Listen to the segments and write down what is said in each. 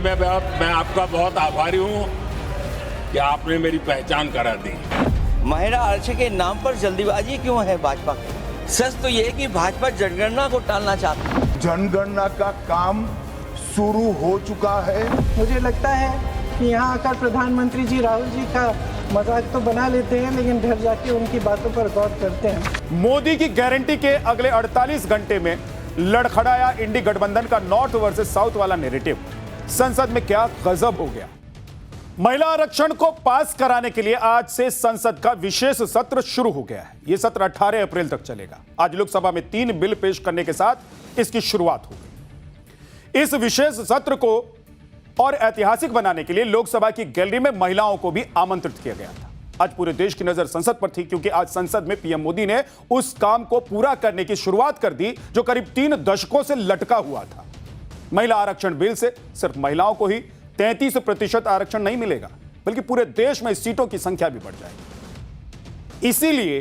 मैं आपका बहुत आभारी हूं कि आपने मेरी पहचान करा दी। महिला आरक्षण के नाम पर जल्दीबाजी क्यों है भाजपा की? सच तो ये है कि भाजपा जनगणना को टालना चाहती है। जनगणना का काम शुरू हो चुका है। मुझे लगता है कि यहाँ आकर प्रधानमंत्री जी राहुल जी का मजाक तो बना लेते हैं, लेकिन घर जाके उनकी बातों पर गौर करते हैं। मोदी की गारंटी के अगले 48 घंटे में लड़खड़ाया इंडी गठबंधन का नॉर्थ वर्सेस साउथ वाला नैरेटिव। संसद में क्या गजब हो गया। महिला आरक्षण को पास कराने के लिए आज से संसद का विशेष सत्र शुरू हो गया है। यह सत्र 18 अप्रैल तक चलेगा। आज लोकसभा में 3 बिल पेश करने के साथ इसकी शुरुआत हो गई। इस विशेष सत्र को और ऐतिहासिक बनाने के लिए लोकसभा की गैलरी में महिलाओं को भी आमंत्रित किया गया था। आज पूरे देश की नजर संसद पर थी, क्योंकि आज संसद में पीएम मोदी ने उस काम को पूरा करने की शुरुआत कर दी जो करीब 3 दशकों से लटका हुआ था। महिला आरक्षण बिल से सिर्फ महिलाओं को ही 33% आरक्षण नहीं मिलेगा, बल्कि पूरे देश में सीटों की संख्या भी बढ़ जाएगी। इसीलिए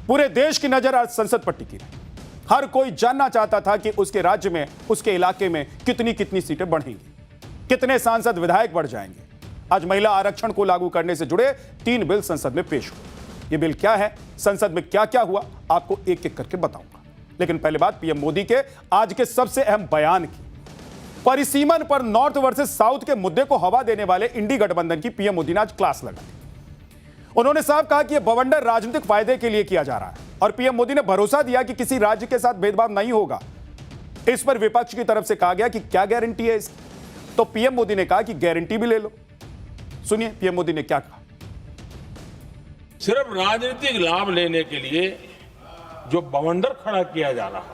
पूरे देश की नजर आज संसद पर टिकी रही। हर कोई जानना चाहता था कि उसके राज्य में, उसके इलाके में कितनी सीटें बढ़ेंगी, कितने सांसद विधायक बढ़ जाएंगे। आज महिला आरक्षण को लागू करने से जुड़े 3 बिल संसद में पेश हुए। ये बिल क्या है, संसद में क्या क्या हुआ, आपको एक एक करके बताऊंगा। लेकिन पहले बात पीएम मोदी के आज के सबसे अहम बयान की। परिसीमन पर नॉर्थ वर्सेस साउथ के मुद्दे को हवा देने वाले इंडी गठबंधन की पीएम मोदी ने आज क्लास लगा दी। उन्होंने साफ कहा कि यह बवंडर राजनीतिक फायदे के लिए किया जा रहा है, और पीएम मोदी ने भरोसा दिया कि किसी राज्य के साथ भेदभाव नहीं होगा। इस पर विपक्ष की तरफ से कहा गया कि क्या गारंटी है इसकी, तो पीएम मोदी ने कहा कि गारंटी भी ले लो। सुनिए पीएम मोदी ने क्या कहा। सिर्फ राजनीतिक लाभ लेने के लिए जो बवंडर खड़ा किया जा रहा है,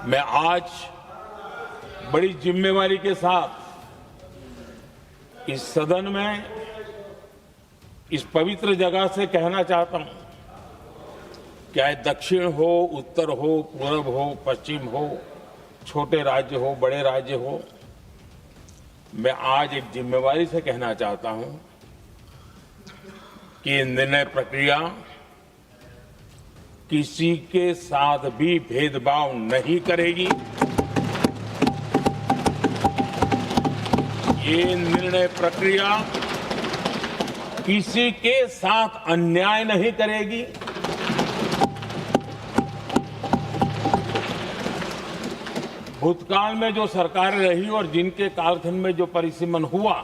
मैं आज बड़ी जिम्मेवारी के साथ इस सदन में, इस पवित्र जगह से कहना चाहता हूं, चाहे दक्षिण हो, उत्तर हो, पूर्व हो, पश्चिम हो, छोटे राज्य हो, बड़े राज्य हो, मैं आज एक जिम्मेवारी से कहना चाहता हूं कि निर्णय प्रक्रिया किसी के साथ भी भेदभाव नहीं करेगी। ये निर्णय प्रक्रिया किसी के साथ अन्याय नहीं करेगी। भूतकाल में जो सरकारें रही और जिनके कालखंड में जो परिसीमन हुआ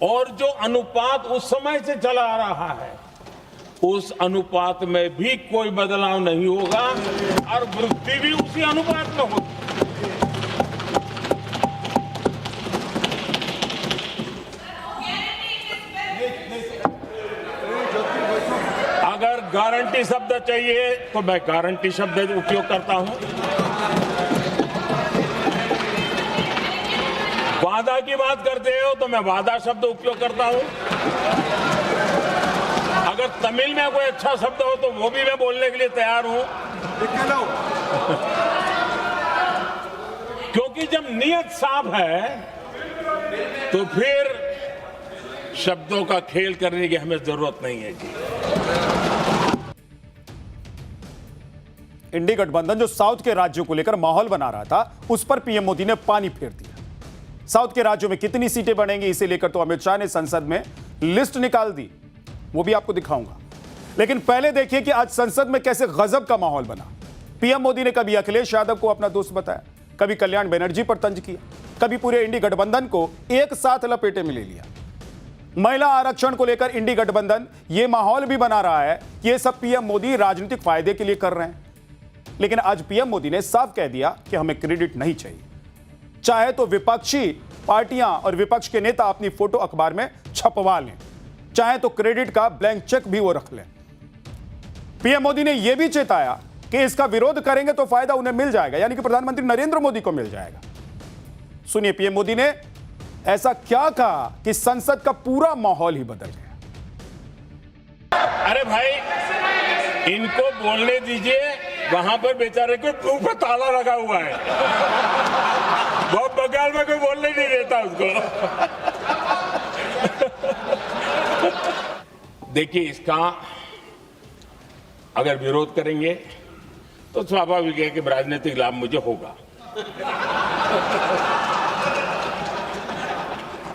और जो अनुपात उस समय से चला आ रहा है, उस अनुपात में भी कोई बदलाव नहीं होगा और वृद्धि भी उसी अनुपात में होगी। अगर गारंटी शब्द चाहिए तो मैं गारंटी शब्द उपयोग करता हूं। वादा की बात करते हो तो मैं वादा शब्द उपयोग करता हूं। अगर तमिल में कोई अच्छा शब्द हो तो वो भी मैं बोलने के लिए तैयार हूं। क्योंकि जब नियत साफ है तो फिर शब्दों का खेल करने की हमें जरूरत नहीं है जी। इंडी गठबंधन जो साउथ के राज्यों को लेकर माहौल बना रहा था, उस पर पीएम मोदी ने पानी फेर दिया। साउथ के राज्यों में कितनी सीटें बढ़ेंगी, इसे लेकर तो अमित शाह ने संसद में लिस्ट निकाल दी, वो भी आपको दिखाऊंगा। लेकिन पहले देखिए कि आज संसद में कैसे गजब का माहौल बना। पीएम मोदी ने कभी अखिलेश यादव को अपना दोस्त बताया, कभी कल्याण बनर्जी पर तंज किया, कभी पूरे इंडी गठबंधन को एक साथ लपेटे में ले लिया। महिला आरक्षण को लेकर इंडी गठबंधन ये माहौल भी बना रहा है कि ये सब पीएम मोदी राजनीतिक फायदे के लिए कर रहे हैं। लेकिन आज पीएम मोदी ने साफ कह दिया कि हमें क्रेडिट नहीं चाहिए। चाहे तो विपक्षी पार्टियां और विपक्ष के नेता अपनी फोटो अखबार में छपवा लें, चाहे तो क्रेडिट का ब्लैंक चेक भी वो रख लें। पीएम मोदी ने यह भी चेताया कि इसका विरोध करेंगे तो फायदा उन्हें मिल जाएगा, यानी कि प्रधानमंत्री नरेंद्र मोदी को मिल जाएगा। सुनिए पीएम मोदी ने ऐसा क्या कहा कि संसद का पूरा माहौल ही बदल गया। अरे भाई, इनको बोलने दीजिए, वहां पर बेचारे को मुंह पे ताला लगा हुआ है, वो बगल में कोई बोलने नहीं देता उसको। देखिए, इसका अगर विरोध करेंगे तो स्वाभाविक है कि राजनीतिक लाभ मुझे होगा।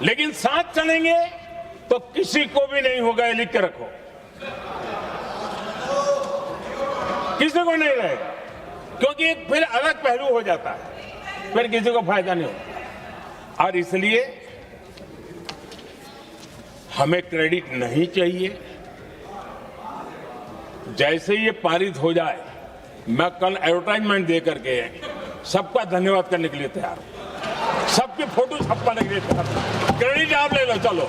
लेकिन साथ चलेंगे तो किसी को भी नहीं होगा, ये लिख के रखो, किसी को नहीं रहेगा, क्योंकि एक फिर अलग पहलू हो जाता है, फिर किसी को फायदा नहीं होता। और इसलिए हमें क्रेडिट नहीं चाहिए। जैसे ये पारित हो जाए, मैं कल एडवर्टाइजमेंट दे करके सबका धन्यवाद करने के लिए तैयार हूं, सबकी फोटो छपवाने के लिए तैयार हूं। क्रेडिट आप ले लो, चलो।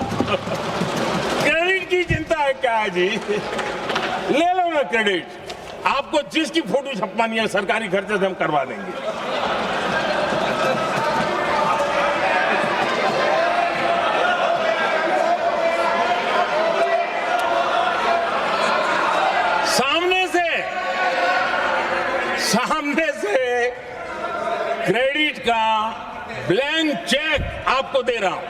क्रेडिट की चिंता है क्या है जी, ले लो ना क्रेडिट। आपको जिसकी फोटो छपवानी है सरकारी खर्चे से हम करवा देंगे। सामने से क्रेडिट का ब्लैंक चेक आपको दे रहा हूं।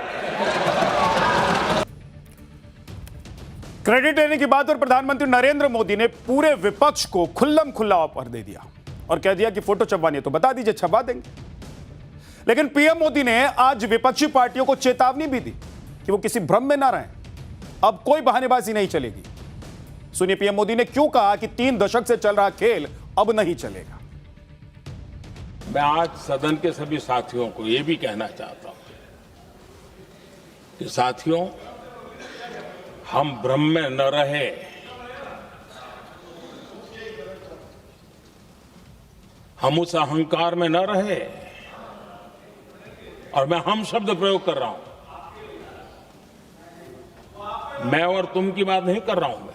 क्रेडिट लेने की बात पर प्रधानमंत्री नरेंद्र मोदी ने पूरे विपक्ष को खुल्लम खुल्ला ऑफर दे दिया और कह दिया कि फोटो छपवानी है तो बता दीजिए, छपवा देंगे। लेकिन पीएम मोदी ने आज विपक्षी पार्टियों को चेतावनी भी दी कि वो किसी भ्रम में ना रहें, अब कोई बहानेबाजी नहीं चलेगी। सुनिए पीएम मोदी ने क्यों कहा कि 3 दशक से चल रहा खेल अब नहीं चलेगा। मैं आज सदन के सभी साथियों को यह भी कहना चाहता हूं कि साथियों, हम भ्रम में न रहे, हम उस अहंकार में न रहे, और मैं हम शब्द प्रयोग कर रहा हूं, मैं और तुम की बात नहीं कर रहा हूं।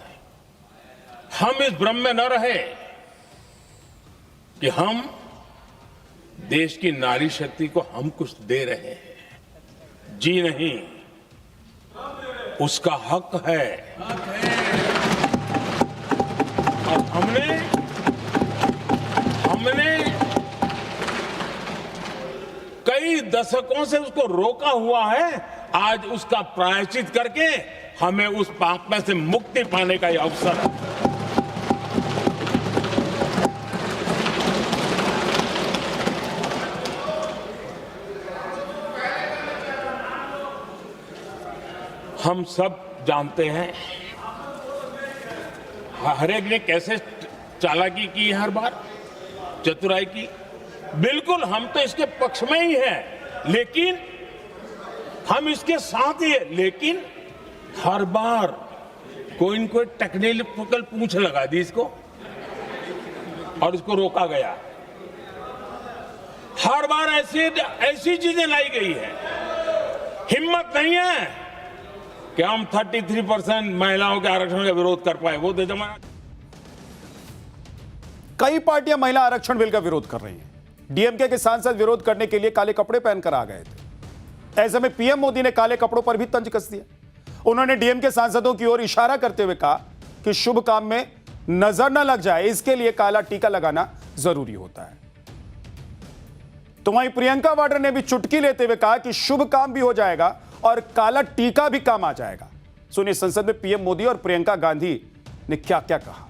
हम इस भ्रम में न रहे कि हम देश की नारी शक्ति को हम कुछ दे रहे हैं। जी नहीं, उसका हक है। और हमने कई दशकों से उसको रोका हुआ है। आज उसका प्रायश्चित करके हमें उस पाप में से मुक्ति पाने का यह अवसर है। हम सब जानते हैं हर एक ने कैसे चालाकी की, हर बार चतुराई की। बिल्कुल हम तो इसके पक्ष में ही हैं, लेकिन हम इसके साथ ही हैं। लेकिन हर बार कोई न कोई टेक्निकल पूंछ लगा दी इसको और इसको रोका गया। हर बार ऐसी चीजें लाई गई है। हिम्मत नहीं है कि हम 33% महिलाओं के आरक्षण का विरोध कर पाए। वो जमाना कई पार्टियां महिला आरक्षण बिल का विरोध कर रही हैं। डीएमके के सांसद विरोध करने के लिए काले कपड़े पहनकर आ गए थे। ऐसे में पीएम मोदी ने काले कपड़ों पर भी तंज कस दिया। उन्होंने डीएमके सांसदों की ओर इशारा करते हुए कहा कि शुभ काम में नजर न लग जाए, इसके लिए काला टीका लगाना जरूरी होता है। तो वहीं प्रियंका वाड्रा ने भी चुटकी लेते हुए कहा कि शुभ काम भी हो जाएगा और काला टीका भी काम आ जाएगा। सुनिए संसद में पीएम मोदी और प्रियंका गांधी ने क्या क्या कहा।